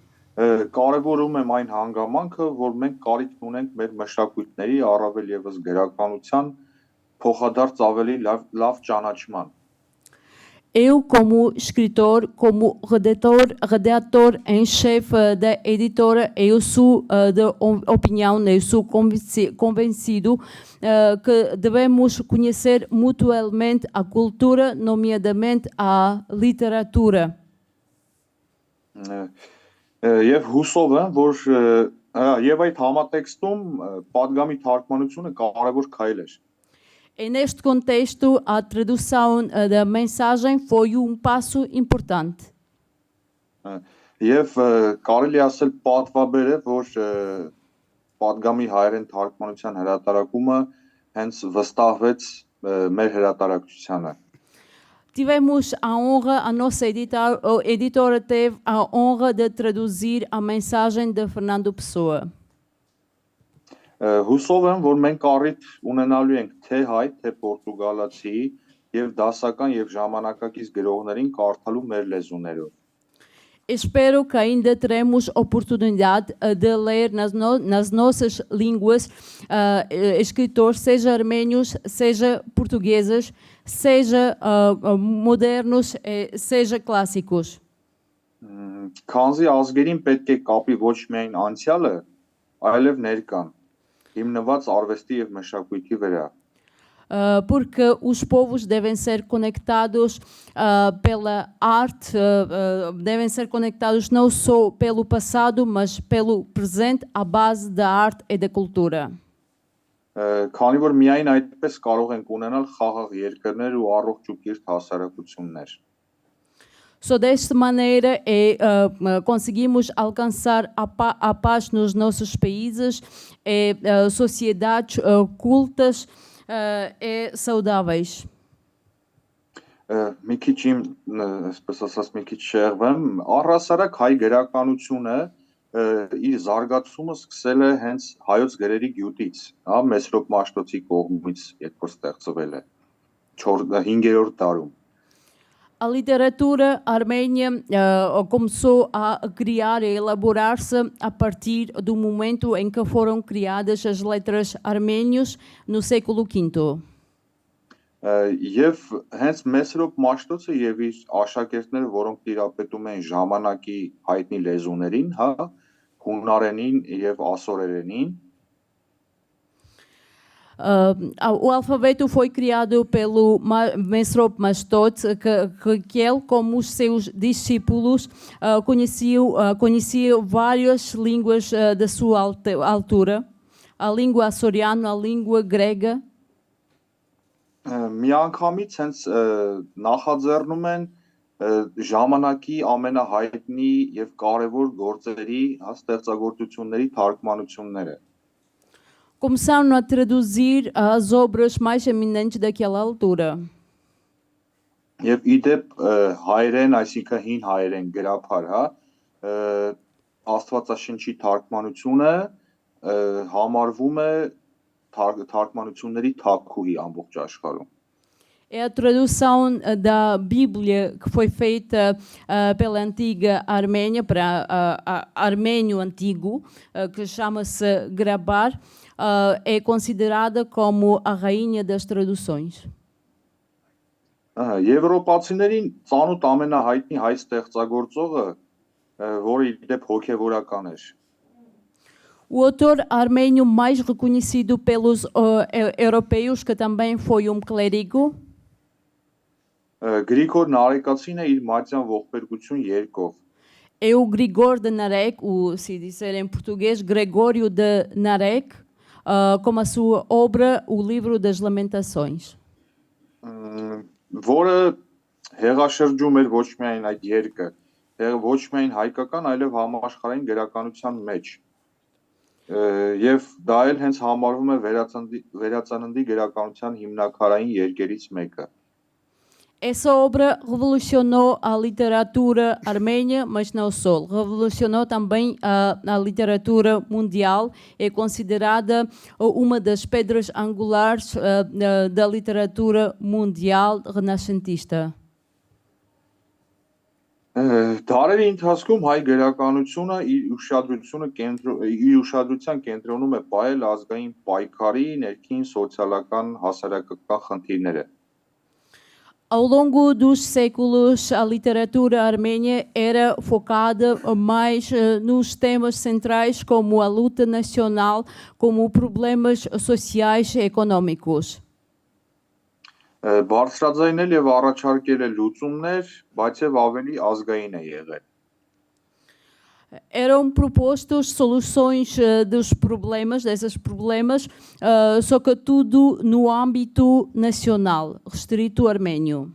կարևորում եմ այն հանգամանքը, որ մենք կարիք ունենք մեր մշակույթների, առավել եւս գրականության փոխադարձ ավելի լավ ճանաչման։ Eu, como escritor, como redator em chefe da editora, eu sou da opinião, eu sou convencido que devemos conhecer mutuamente a cultura, nomeadamente a literatura. Եվ հուսով եմ, որ եւ այդ համատեքստում պատգամի թարգմանությունը կարևոր քայլ էր։ E neste contexto, a tradução da mensagem foi passo importante. Եվ կարելի ասել պատվաբեր է, որ պատգամի հայերեն թարգմանության հրատարակումը հենց վստահվեց մեր հրատարակչությանը։ Tivemos a honra, a nossa editora teve a honra de traduzir a mensagem de Fernando Pessoa. Հուսով եմ, որ մենք առիթ ունենալու ենք թե հայ, թե պորտուգալացի եւ դասական եւ ժամանակակից գրողներին կարդալու մեր լեզուներով։ Espero que ainda teremos oportunidade de ler nas nossas línguas escritores, seja armênios, seja portugueses, seja modernos, seja clássicos. Քանզի ազգերին պետք է կապի ոչ միայն անցյալը, այլև ներկան, հիմնված արվեստի եւ մշակույթի վրա։ Porque os povos devem ser conectados pela arte, devem ser conectados não só pelo passado, mas pelo presente, à base da arte e da cultura. Քանի որ միայն այդպես կարող ենք ունենալ խաղաղ երկրներ ու առողջ ու կիրթ հասարակություններ։ Só desta maneira conseguimos alcançar a paz nos nossos países e sociedades cultas e saudáveis. Մի քիչ այսպես ասած մի քիչ շեղվեմ, առհասարակ հայ գրականությունը իր զարգացումը սկսել է հենց հայոց գրերի գյուտից, հա, Մեսրոպ Մաշտոցի կողմից, երբ որ ստեղծվել է 5-րդ դարում։ A literatura armênia começou a criar e elaborar-se a partir do momento em que foram criadas as letras armênios no século V. Եվ հենց Մեսրոպ Մաշտոցը եւ իր աշակերտները, որոնք տիրապետում են ժամանակի հայտնի լեզուներին, հա, հունարենին եւ ասորերենին, o alfabeto foi criado pelo Mesrop Mashtots, que ele, como os seus discípulos, conhecia várias línguas da sua altura, a língua açoriana, a língua grega. Միանգամից հենց նախաձեռնում են ժամանակի ամենահայտնի եւ կարեւոր գործերի ստեղծագործությունների թարգմանությունները։ Começaram a traduzir as obras mais eminentes daquela altura. Եվ իդեպ հայերեն, այսինքն հին հայերեն գրափար, Աստվածաշնչի թարգմանությունը համարվում է թարգմանությունների թագուհի ամբողջ աշխարհում։ É a tradução da Bíblia que foi feita pela antiga Armênia, para armênio antigo, que chama-se Grabar, é considerada como a rainha das traduções. Եվրոպացիներին ծանոթ ամենահայտնի հայ ստեղծագործողը, որը իդեպ հոգևորական էր։ O autor armênio mais reconhecido pelos europeus, que também foi clérigo, Գրիգոր Նարեկացին է իր մատյան ողբերգություն երկով։ é o Grigor de Narek, se dizer em português, Gregório de Narek, como a sua obra, o Livro das Lamentações. Որը հեղաշրջում էր ոչ միայն այդ երկը, ոչ միայն հայկական, այլև համաշխարհային գրականության մեջ։ Եվ դա էլ հենց համարվում է վերածննդի գրականության հիմնաքարային երկերից mեկը։ Essa obra revolucionou a literatura armênia, mas não só. Revolucionou também a literatura mundial. É considerada uma das pedras angulares da literatura mundial renascentista. Դարերի ընթացքում հայ գրականությունը իր ուշադրության կենտրոնում է պահել ազգային պայքարի, ներքին սոցիալական, հասարակական խնդիրները։ Ao longo dos séculos, a literatura armênia era focada mais nos temas centrais, como a luta nacional, como problemas sociais e econômicos. Բարձրաձայնել եւ առաջարկել է լուծումներ, բայց եւ ավելի ազգային է եղել։ Eram propostos soluções desses problemas, só que tudo no âmbito nacional, restrito armênio.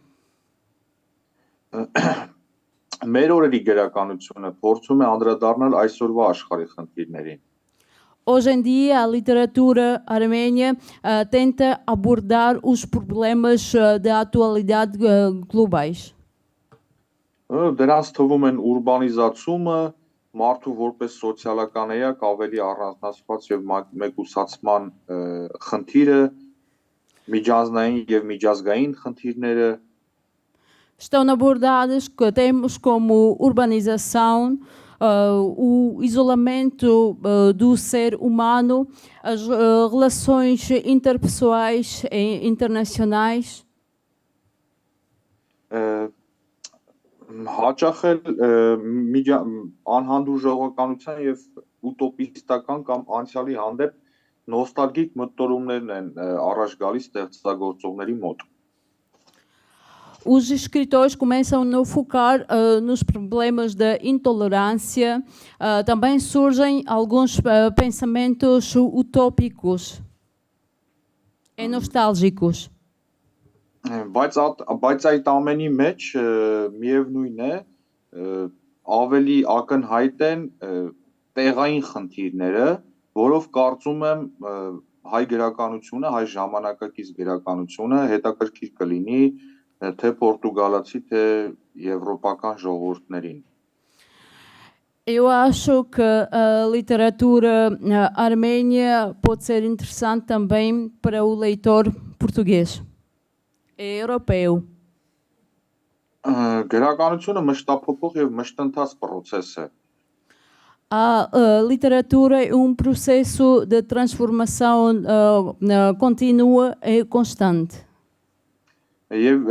Մեր օրերի գրականությունը փորձում է անդրադառնալ այսօրվա աշխարհի խնդիրներին։ Hoje em dia, a literatura armênia tenta abordar os problemas da atualidade globais. Դրանց թվում են ուրբանիզացումը, մարդու որպես սոցիալական էակ ավելի առանձնացված եւ մեկուսացման խնդիրը, միջազգային եւ միջազգային խնդիրները։ Estão abordadas temas como urbanização, o isolamento do ser humano, as relações interpessoais e internacionais. Հաճախ էլ անհանդուրժողականության եւ ուտոպիստական կամ անցյալի հանդեպ նոստալգիկ մտորումներն են առաջ գալիս ստեղծագործողների մոտ։ Os escritores começam a focar nos problemas da intolerância. Também surgem alguns pensamentos utópicos e nostálgicos. Բայց այդ ամենի մեջ միևնույն է ավելի ակնհայտ են տեղային խնդիրները, որով կարծում եմ հայ գրականությունը, հայ ժամանակակից գրականությունը հետաքրքիր կլինի թե պորտուգալացի, թե եվրոպական ժողովուրդներին։ Eu acho que a literatura armênia pode ser interessante também para o leitor português. É europeu. Գրականությունը մշտափոխող եւ մշտընթաց process է։ A literatura é processo de transformação contínua e constante. Եվ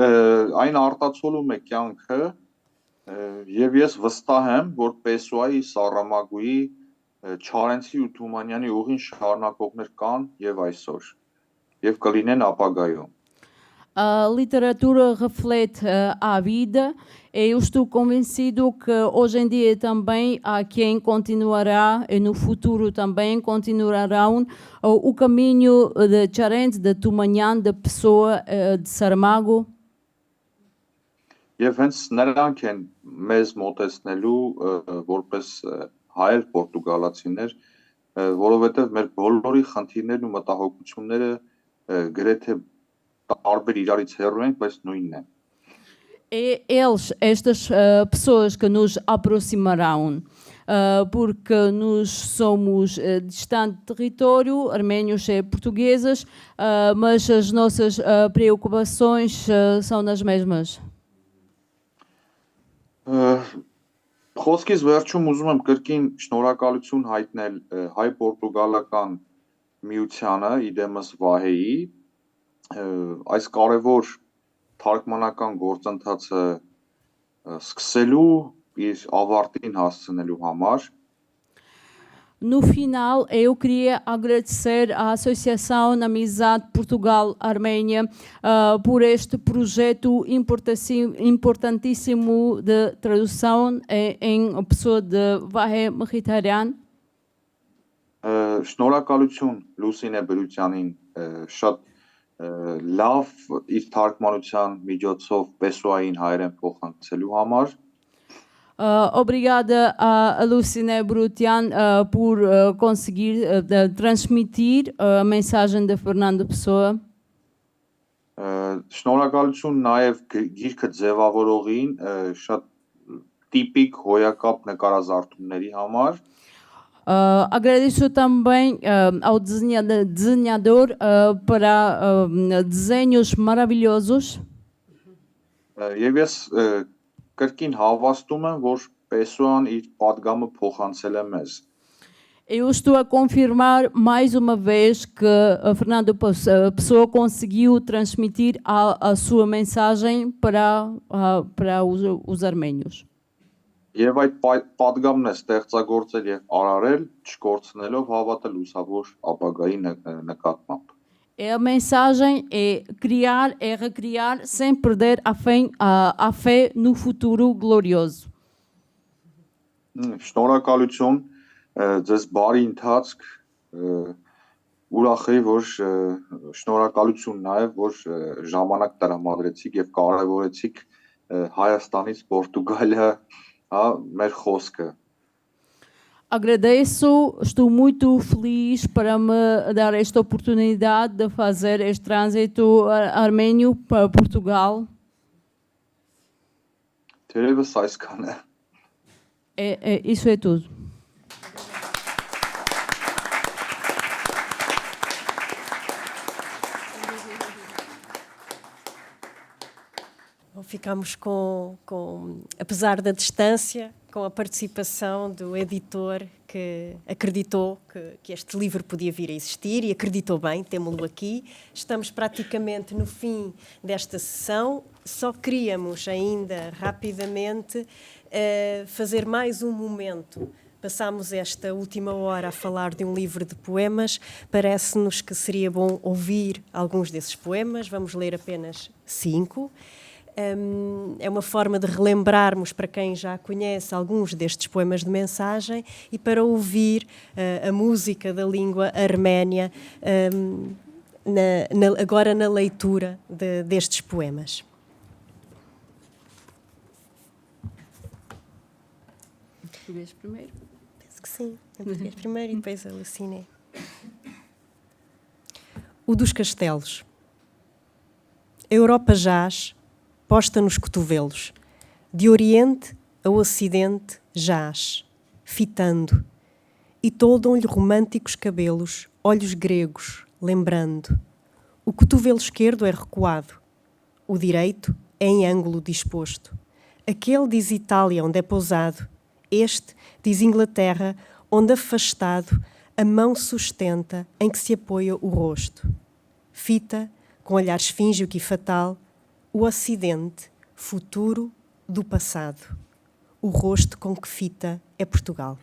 այն արտացոլում է կյանքը եւ ես վստահ եմ, որ Պեսոայի, Սարամագուի, Չարենցի ու Թումանյանի ուղին շարունակողներ կան եւ այսօր եւ կլինեն ապագայում։ A literatura reflete a vida e eu estou convencido que hoje em dia também há quem continuará e no futuro também continuarão o caminho de Charente, de Tumanyan, de Pessoa, de Saramago. Եվ հենց նրանք են մեզ մոտեցնելու որպես հայեր, պորտուգալացիներ, որովհետև մեր բոլորի խնդիրներն ու մտահոգությունները գրեթե տարբեր իրարից հեռու են, բայց նույնն են։ Eles, estas pessoas que nos aproximarão, porque nós somos de distante território, arménios e portugueses, mas as nossas preocupações são as mesmas. Խոսքից վերջում ուզում եմ կրկին շնորհակալություն հայտնել հայ-պորտուգալական միությանը իդեմս Վահեի այս կարևոր թարգմանական գործընթացը սկսելու իր ավարտին հասցնելու համար No final, eu queria agradecer à Associação Amizade Portugal-Arménia por este projeto importantíssimo de tradução em pessoa de Vahe Mkhitaryan. Շնորհակալություն Լուսինե Բրուտյանին շատ լավ իր թարգմանության միջոցով Պեսոային հայերեն փոխանցելու համար Obrigada a Lucine Brutian por conseguir transmitir a mensagem de Fernando Pessoa. Շնորհակալություն նաև գիրքը ձևավորողին շատ տիպիկ հոյակապ նկարազարդումների համար Agradeço também ao desenhador para desenhos maravilhosos. Եվ ես կրկին հավաստում եմ, որ Պեսոան իր պատգամը փոխանցել է մեզ։ Eu estou a confirmar mais uma vez que Fernando Pessoa conseguiu transmitir a sua mensagem para os arménios. Եվ այդ պատգամն է ստեղծագործել եւ արարել, չկորցնելով հավատը լուսավոր ապագայի նկատմամբ։ A mensagem é criar, é recriar sem perder a fé no futuro glorioso. Շնորհակալություն ձեզ բարի ընթացք ուրախ եմ որ շնորհակալություն նաև որ ժամանակ տրամադրեցիք եւ կարեւորեցիք Հայաստանից Պորտուգալիա մեր խոսքը Agradeço, estou muito feliz para me dar esta oportunidade de fazer este trânsito armênio para Portugal. Terևս այսքան է։ Isso é tudo. Ficamos apesar da distância, com a participação do editor que acreditou que este livro podia vir a existir e acreditou bem, temos-lo aqui. Estamos praticamente no fim desta sessão, só queríamos ainda rapidamente fazer mais um momento. Passámos esta última hora a falar de um livro de poemas, parece-nos que seria bom ouvir alguns desses poemas, vamos ler apenas 5. É uma forma de relembrarmos para quem já conhece alguns destes poemas de mensagem e para ouvir a música da língua arménia agora na leitura destes poemas. Português primeiro? Penso que sim. Em português primeiro e depois a Lucine. O dos castelos. A Europa jaz posta nos cotovelos, de Oriente a Ocidente jaz, fitando, e toldam-lhe românticos cabelos, olhos gregos, lembrando. O cotovelo esquerdo é recuado, o direito é em ângulo disposto. Aquele diz Itália, onde é pousado, este diz Inglaterra, onde afastado a mão sustenta em que se apoia o rosto. Fita, com olhar esfíngeo e fatal, o Ocidente, futuro do passado. O rosto com que fita é Portugal.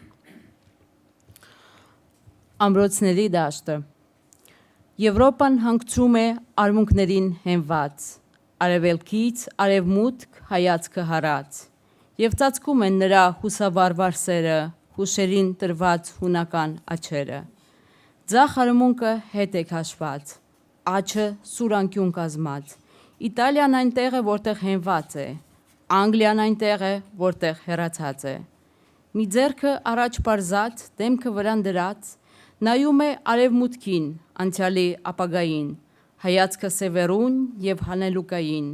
Ամրոցների դաշտը Եվրոպան հանգչում է արմունկներին հենված, արևելքից արևմուտք հայացքը հարած, եւ ծածկում են նրա հուսավար վարսերը, հուշերին տրված հունական աչերը։ Ձախ արմունկը հետ է քաշված, աչը սուրանկյուն կազմած, Իտալիան այնտեղ է, որտեղ հենված է, Անգլիան այնտեղ է, որտեղ հեռացած է։ Մի ձեռքը առաջ բարձած, դեմքը վրան դրած, նայում է արևմուտքին, անցյալի ապագային, հայացքը սևերուն եւ հանելուկային։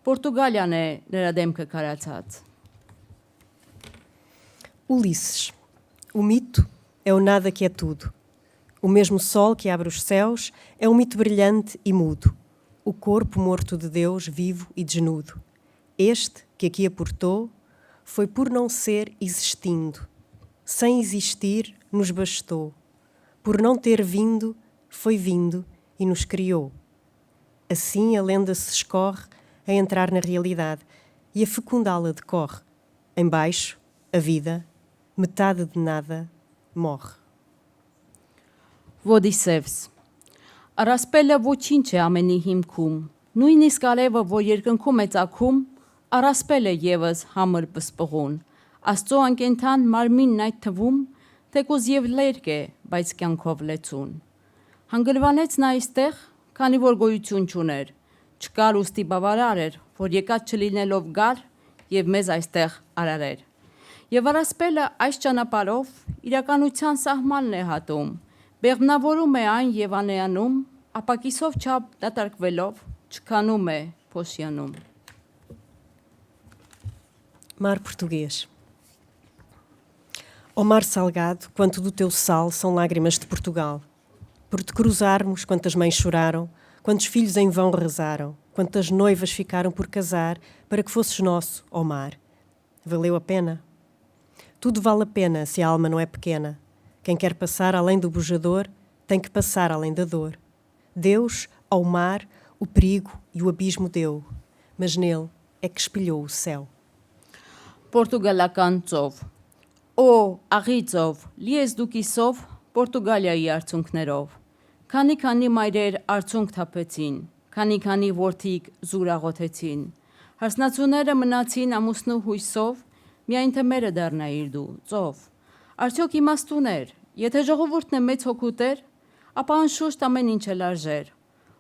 Պորտուգալիան է նրա դեմքը կարացած։ Ulisses. O mito é o nada que é tudo. O mesmo sol que abre os céus é um mito brilhante e mudo. O corpo morto de Deus, vivo e desnudo. Este, que aqui aportou, foi por não ser existindo. Sem existir, nos bastou. Por não ter vindo, foi vindo e nos criou. Assim a lenda se escorre a entrar na realidade e a fecundá-la decorre. Embaixo, a vida, metade de nada, morre. Ոդիսևս։ Առասպելը ոչինչ է ամենի հիմքում։ Նույնիսկ արևը, որ երկնքում է ծագում, առասպել է ևս համր պսպղուն։ Աստծո անկենթան մարմինն այդ թվում, թեկուզ եւ լերկ է, բայց կյանքով լեցուն։ Հանգրվանեց նա այստեղ, քանի որ գոյություն չուներ, չկար ուստի բավարար էր, որ եկած չլինելով գար եւ մեզ այստեղ արարեր։ Եվ առասպելը այս ճանապարհով իրականության սահմանն է հատում, բեղմնավորում է այն եւ անեանում, ապակիսով չափ դատարկվելով չքանում է փոշյանում։ Mar português. Ó mar salgado, quanto do teu sal são lágrimas de Portugal. Por te cruzarmos, quantas mães choraram, quantos filhos em vão rezaram, quantas noivas ficaram por casar para que fosses nosso, ó mar. Valeu a pena? Tudo vale a pena se a alma não é pequena. Quem quer passar além do bujador tem que passar além da dor. Deus, ao mar, o perigo e o abismo deu, mas nele é que espelhou o céu. Պորտուգալական ծով։ Օ, աղի ծով, լի ես դու կիսով Պորտուգալիայի արցունքներով։ Քանի մայրեր արցունք թափեցին, քանի որդիկ զուրաղոթեցին։ Հարսնացուները մնացին ամուսնու հույսով, միայն թե մերը դառնայիր դու, ծով։ Արդյոք իմաստուներ, եթե ժողովուրդն է մեծ հոգուտեր, ապա անշուշտ ամեն ինչ էլ արժեր։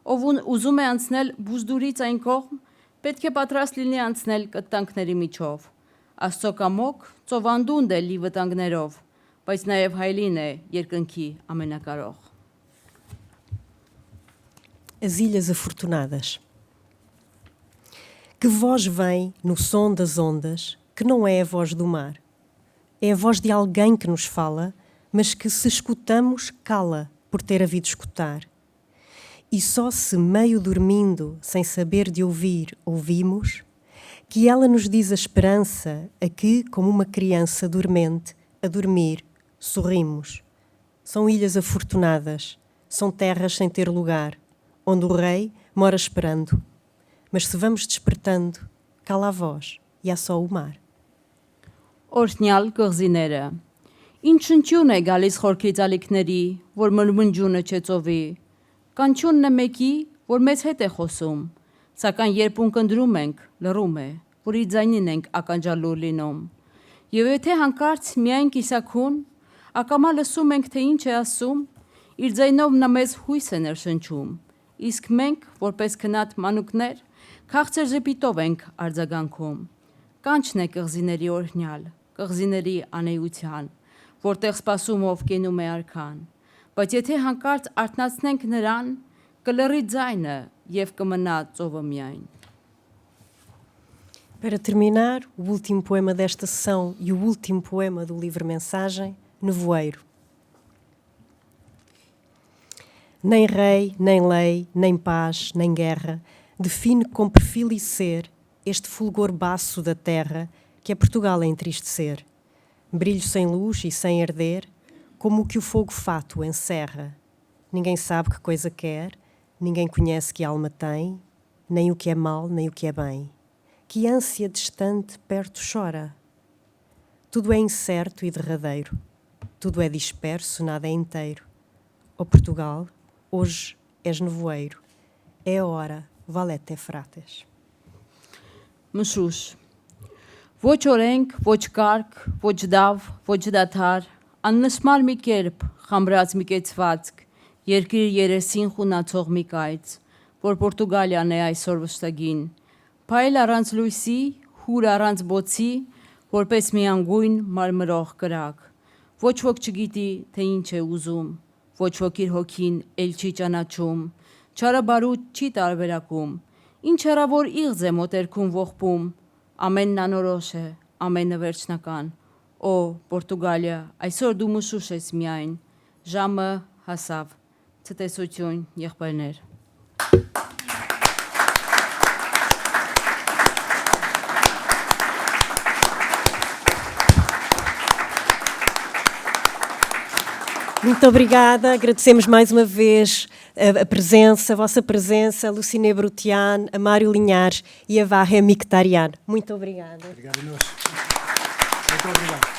Ով ուզում է անցնել բուզդուրից այն կողմ, պետք է պատրաստ լինի անցնել կտանքների միջով։ Աստծո կամոք ծովանդունդ է լի վտանգներով, բայց նաև հայլին է երկնքի ամենակարող։ As Ilhas Afortunadas. Que voz vem no som das ondas, que não é a voz do mar. É a voz de alguém que nos fala, mas que se escutamos, cala, por ter havido escutar. E só se meio dormindo, sem saber de ouvir, ouvimos, que ela nos diz a esperança, a que, como uma criança dormente, a dormir, sorrimos. São ilhas afortunadas, são terras sem ter lugar, onde o rei mora esperando. Mas se vamos despertando, cala a voz e há só o mar. Օրհնյալ կղզիները։ Ինչ շնչյուն է գալիս խորքից ալիքների, որ մրմնջյունը չէ ծովի։ Կանչյունն է մեկի, որ մեզ հետ է խոսում, սակայն երբ ունկնդրում ենք, լռում է, որ իր ձայնին ենք ականջալուր լինում։ Եվ եթե հանկարծ միայն կիսաքուն, ակամա լսում ենք, թե ինչ է ասում, իր ձայնով նա մեզ հույս է ներշնչում, իսկ մենք, որպես քնած մանուկներ, քաղցր ժպիտով ենք արձագանքում։ Կանչն է կղզիների օրհնյալ, կղզիների անեյության, որտեղ սպասումով կենում է արքան, բայց եթե հանկարծ արթնացնենք նրան, կլռի ձայնը եւ կմնա ծովը միայն։ Para terminar, o último poema desta sessão e o último poema do livro Mensagem, Nevoeiro. Nem rei, nem lei, nem paz, nem guerra, define com perfil e ser este fulgor baço da terra que é Portugal a entristecer. Brilho sem luz e sem arder, como o que o fogo fato encerra. Ninguém sabe que coisa quer, ninguém conhece que alma tem, nem o que é mal, nem o que é bem. Que ânsia distante perto chora. Tudo é incerto e derradeiro, tudo é disperso, nada é inteiro. Ó Portugal, hoje és nevoeiro, é a hora, valete frates. Մշուշ։ Ոչ օրենք, ոչ կարգ, ոչ դավ, ոչ դադար, աննշմար մի կերպ, խամրած մի կեցվածք, երկիր երեսին խունացող մի կայծ, որ Պորտուգալիան է այսօր վշտագին, փայլ առանց լույսի, հուր առանց բոցի, որպես մի անգույն մարմրող կրակ։ Ոչ ոք չգիտի, թե ինչ է ուզում, ոչ ոք իր հոգին էլ չի ճանաչում, չարաբարուտ չի տարբերակում, ինչ հեռավոր իղձ է մոտերքում ողբում, ամենն անորոշ է, ամենը վերջնական։ Օ, Պորտուգալիա, այսօր դու մշուշ ես միայն, ժամը հասավ, ցտեսություն եղբայրներ։ Muito obrigada, agradecemos mais uma vez a vossa presença, a Luciné Brutian, a Mário Linhares e a Vahe Mictarian. Muito obrigada. Obrigado a nós. Muito obrigado.